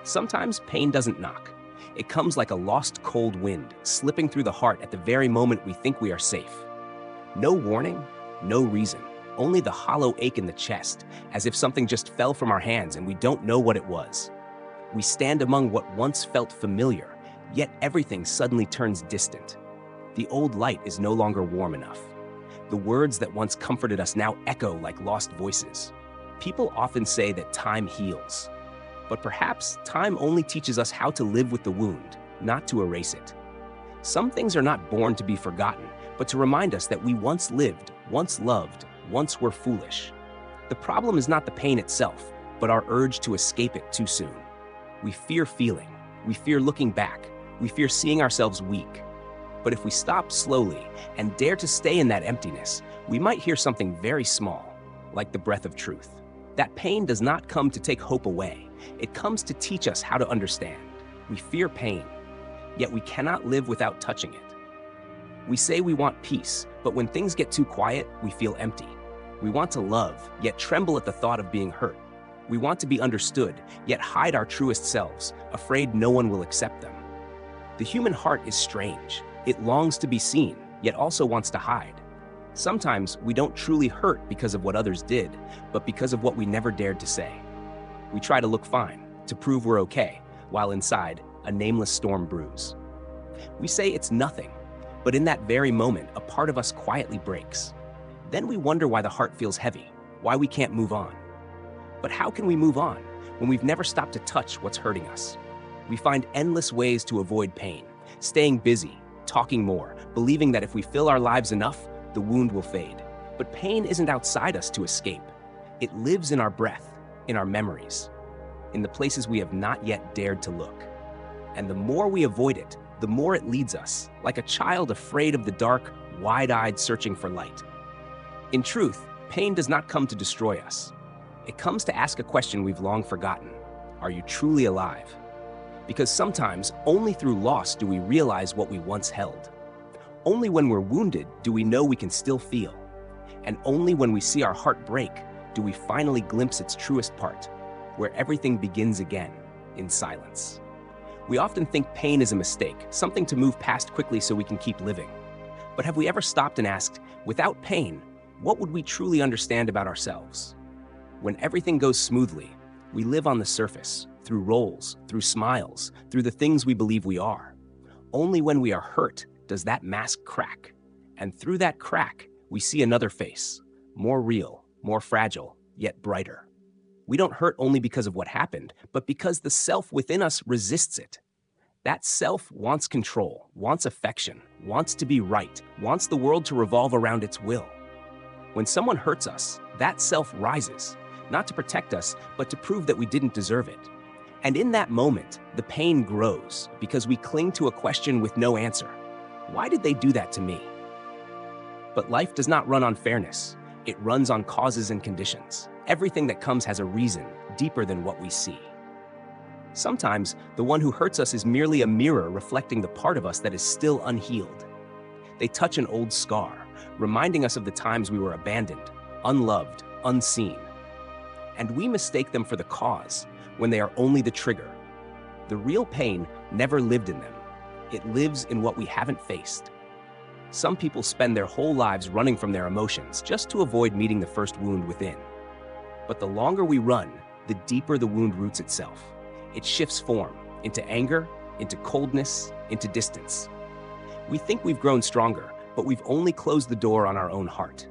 Sometimes pain doesn't knock. It comes like a lost cold wind, slipping through the heart at the very moment we think we are safe. No warning, no reason, only the hollow ache in the chest, as if something just fell from our hands and we don't know what it was. We stand among what once felt familiar, yet everything suddenly turns distant. The old light is no longer warm enough. The words that once comforted us now echo like lost voices. People often say that time heals. But perhaps time only teaches us how to live with the wound, not to erase it. Some things are not born to be forgotten, but to remind us that we once lived, once loved, once were foolish. The problem is not the pain itself, but our urge to escape it too soon. We fear feeling, we fear looking back, we fear seeing ourselves weak. But if we stop slowly and dare to stay in that emptiness, we might hear something very small, like the breath of truth. That pain does not come to take hope away. It comes to teach us how to understand. We fear pain, yet we cannot live without touching it. We say we want peace, but when things get too quiet, we feel empty. We want to love, yet tremble at the thought of being hurt. We want to be understood, yet hide our truest selves, afraid no one will accept them. The human heart is strange. It longs to be seen, yet also wants to hide. Sometimes we don't truly hurt because of what others did, but because of what we never dared to say. We try to look fine, to prove we're okay, while inside, a nameless storm brews. We say it's nothing, but in that very moment, a part of us quietly breaks. Then we wonder why the heart feels heavy, why we can't move on. But how can we move on when we've never stopped to touch what's hurting us? We find endless ways to avoid pain, staying busy, talking more, believing that if we fill our lives enough, the wound will fade. But pain isn't outside us to escape. It lives in our breath, in our memories, in the places we have not yet dared to look. And the more we avoid it, the more it leads us, like a child afraid of the dark, wide-eyed searching for light. In truth, pain does not come to destroy us. It comes to ask a question we've long forgotten. Are you truly alive? Because sometimes, only through loss do we realize what we once held. Only when we're wounded do we know we can still feel. And only when we see our heart break do we finally glimpse its truest part, where everything begins again, in silence. We often think pain is a mistake, something to move past quickly so we can keep living. But have we ever stopped and asked, without pain, what would we truly understand about ourselves? When everything goes smoothly, we live on the surface, through roles, through smiles, through the things we believe we are. Only when we are hurt does that mask crack. And through that crack, we see another face, more real, more fragile, yet brighter. We don't hurt only because of what happened, but because the self within us resists it. That self wants control, wants affection, wants to be right, wants the world to revolve around its will. When someone hurts us, that self rises, not to protect us, but to prove that we didn't deserve it. And in that moment, the pain grows because we cling to a question with no answer. Why did they do that to me? But life does not run on fairness. It runs on causes and conditions. Everything that comes has a reason deeper than what we see. Sometimes, the one who hurts us is merely a mirror reflecting the part of us that is still unhealed. They touch an old scar, reminding us of the times we were abandoned, unloved, unseen. And we mistake them for the cause when they are only the trigger. The real pain never lived in them. It lives in what we haven't faced. Some people spend their whole lives running from their emotions just to avoid meeting the first wound within. But the longer we run, the deeper the wound roots itself. It shifts form into anger, into coldness, into distance. We think we've grown stronger, but we've only closed the door on our own heart.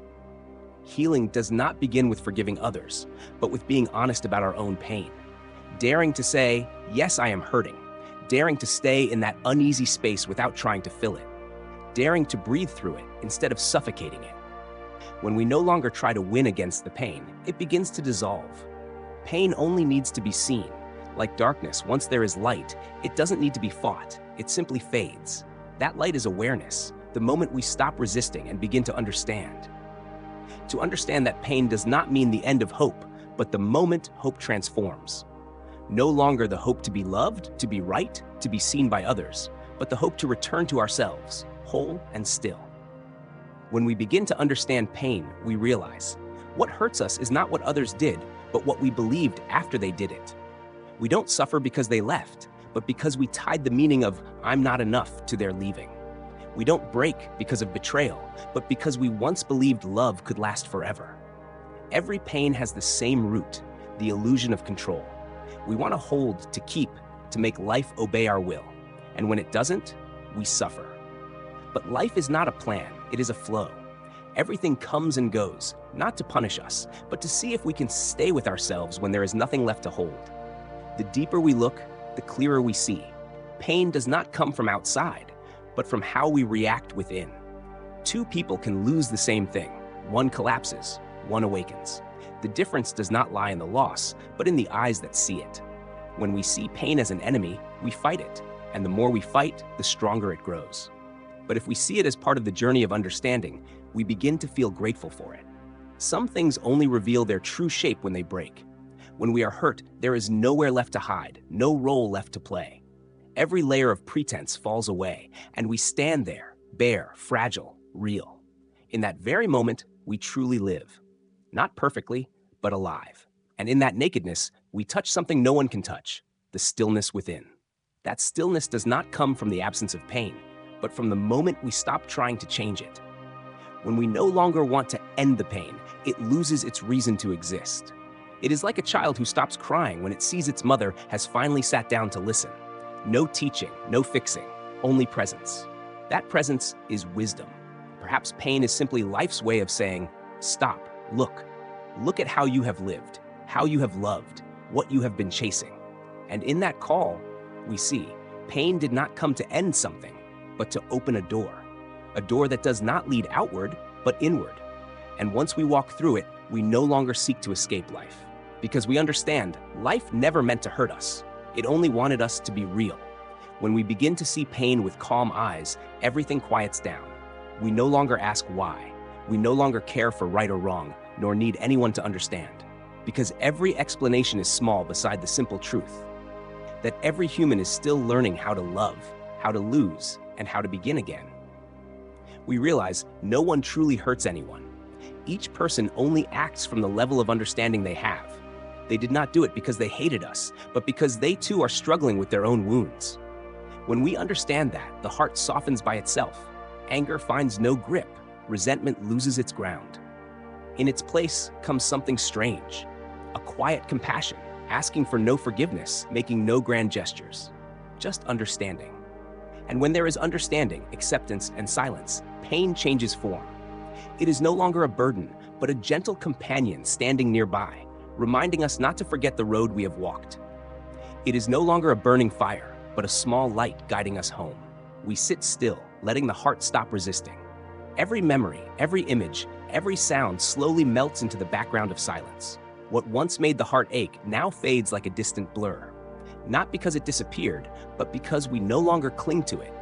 Healing does not begin with forgiving others, but with being honest about our own pain. Daring to say, yes, I am hurting. Daring to stay in that uneasy space without trying to fill it. Daring to breathe through it instead of suffocating it. When we no longer try to win against the pain, it begins to dissolve. Pain only needs to be seen. Like darkness, once there is light, it doesn't need to be fought. It simply fades. That light is awareness, the moment we stop resisting and begin to understand. To understand that pain does not mean the end of hope, but the moment hope transforms. No longer the hope to be loved, to be right, to be seen by others, but the hope to return to ourselves, whole and still. When we begin to understand pain, we realize what hurts us is not what others did, but what we believed after they did it. We don't suffer because they left, but because we tied the meaning of "I'm not enough" to their leaving. We don't break because of betrayal, but because we once believed love could last forever. Every pain has the same root, the illusion of control. We want to hold, to keep, to make life obey our will. And when it doesn't, we suffer. But life is not a plan, it is a flow. Everything comes and goes, not to punish us, but to see if we can stay with ourselves when there is nothing left to hold. The deeper we look, the clearer we see. Pain does not come from outside, but from how we react within. Two people can lose the same thing. One collapses, one awakens. The difference does not lie in the loss, but in the eyes that see it. When we see pain as an enemy, we fight it, and the more we fight, the stronger it grows. But if we see it as part of the journey of understanding, we begin to feel grateful for it. Some things only reveal their true shape when they break. When we are hurt, there is nowhere left to hide, no role left to play. Every layer of pretense falls away, and we stand there, bare, fragile, real. In that very moment, we truly live. Not perfectly, but alive. And in that nakedness, we touch something no one can touch, the stillness within. That stillness does not come from the absence of pain, but from the moment we stop trying to change it. When we no longer want to end the pain, it loses its reason to exist. It is like a child who stops crying when it sees its mother has finally sat down to listen. No teaching, no fixing, only presence. That presence is wisdom. Perhaps pain is simply life's way of saying, stop, look. Look at how you have lived, how you have loved, what you have been chasing. And in that call, we see pain did not come to end something, but to open a door that does not lead outward, but inward. And once we walk through it, we no longer seek to escape life, because we understand life never meant to hurt us. It only wanted us to be real. When we begin to see pain with calm eyes, everything quiets down. We no longer ask why. We no longer care for right or wrong, nor need anyone to understand, because every explanation is small beside the simple truth that every human is still learning how to love, how to lose, and how to begin again. We realize no one truly hurts anyone. Each person only acts from the level of understanding they have. They did not do it because they hated us, but because they too are struggling with their own wounds. When we understand that, the heart softens by itself. Anger finds no grip. Resentment loses its ground. In its place comes something strange, a quiet compassion, asking for no forgiveness, making no grand gestures, just understanding. And when there is understanding, acceptance, and silence, pain changes form. It is no longer a burden, but a gentle companion standing nearby, reminding us not to forget the road we have walked. It is no longer a burning fire, but a small light guiding us home. We sit still, letting the heart stop resisting. Every memory, every image, every sound slowly melts into the background of silence. What once made the heart ache now fades like a distant blur. Not because it disappeared, but because we no longer cling to it.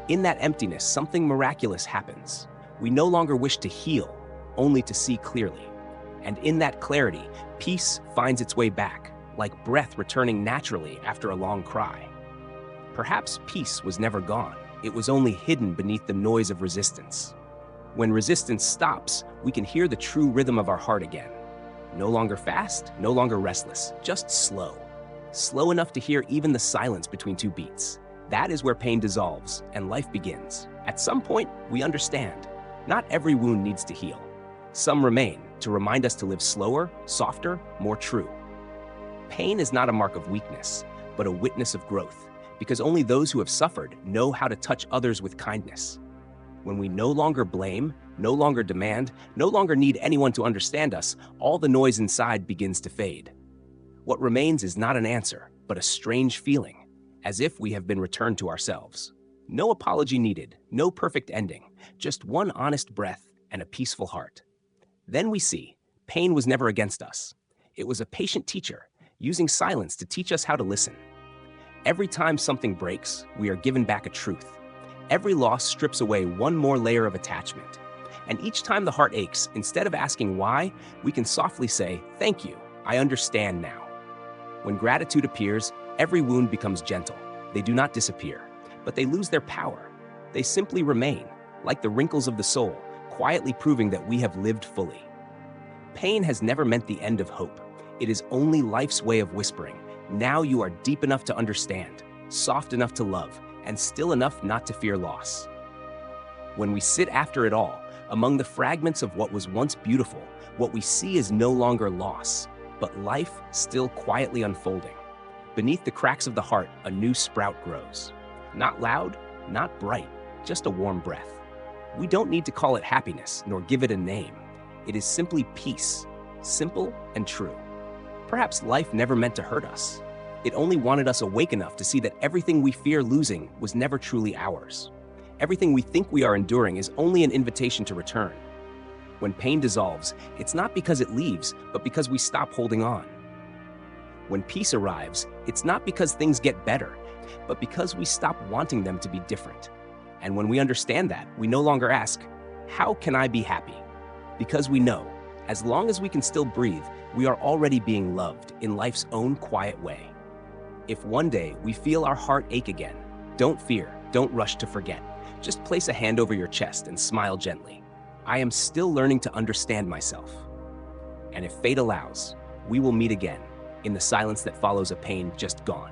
In that emptiness, something miraculous happens. We no longer wish to heal, only to see clearly. And in that clarity, peace finds its way back, like breath returning naturally after a long cry. Perhaps peace was never gone. It was only hidden beneath the noise of resistance. When resistance stops, we can hear the true rhythm of our heart again. No longer fast, no longer restless, just slow. Slow enough to hear even the silence between two beats. That is where pain dissolves and life begins. At some point, we understand. Not every wound needs to heal. Some remain to remind us to live slower, softer, more true. Pain is not a mark of weakness, but a witness of growth, because only those who have suffered know how to touch others with kindness. When we no longer blame, no longer demand, no longer need anyone to understand us, all the noise inside begins to fade. What remains is not an answer, but a strange feeling, as if we have been returned to ourselves. No apology needed, no perfect ending, just one honest breath and a peaceful heart. Then we see, pain was never against us. It was a patient teacher, using silence to teach us how to listen. Every time something breaks, we are given back a truth. Every loss strips away one more layer of attachment. And each time the heart aches, instead of asking why, we can softly say, "Thank you, I understand now." When gratitude appears, every wound becomes gentle. They do not disappear, but they lose their power. They simply remain, like the wrinkles of the soul, quietly proving that we have lived fully. Pain has never meant the end of hope. It is only life's way of whispering, Now you are deep enough to understand, soft enough to love, and still enough not to fear loss. When we sit after it all, among the fragments of what was once beautiful, what we see is no longer loss, but life still quietly unfolding. Beneath the cracks of the heart, a new sprout grows. Not loud, not bright, just a warm breath. We don't need to call it happiness, nor give it a name. It is simply peace, simple and true. Perhaps life never meant to hurt us. It only wanted us awake enough to see that everything we fear losing was never truly ours. Everything we think we are enduring is only an invitation to return. When pain dissolves, it's not because it leaves, but because we stop holding on. When peace arrives, it's not because things get better, but because we stop wanting them to be different. And when we understand that, we no longer ask, "How can I be happy?" Because we know, as long as we can still breathe, we are already being loved in life's own quiet way. If one day we feel our heart ache again, don't fear, don't rush to forget. Just place a hand over your chest and smile gently. I am still learning to understand myself. And if fate allows, we will meet again in the silence that follows a pain just gone.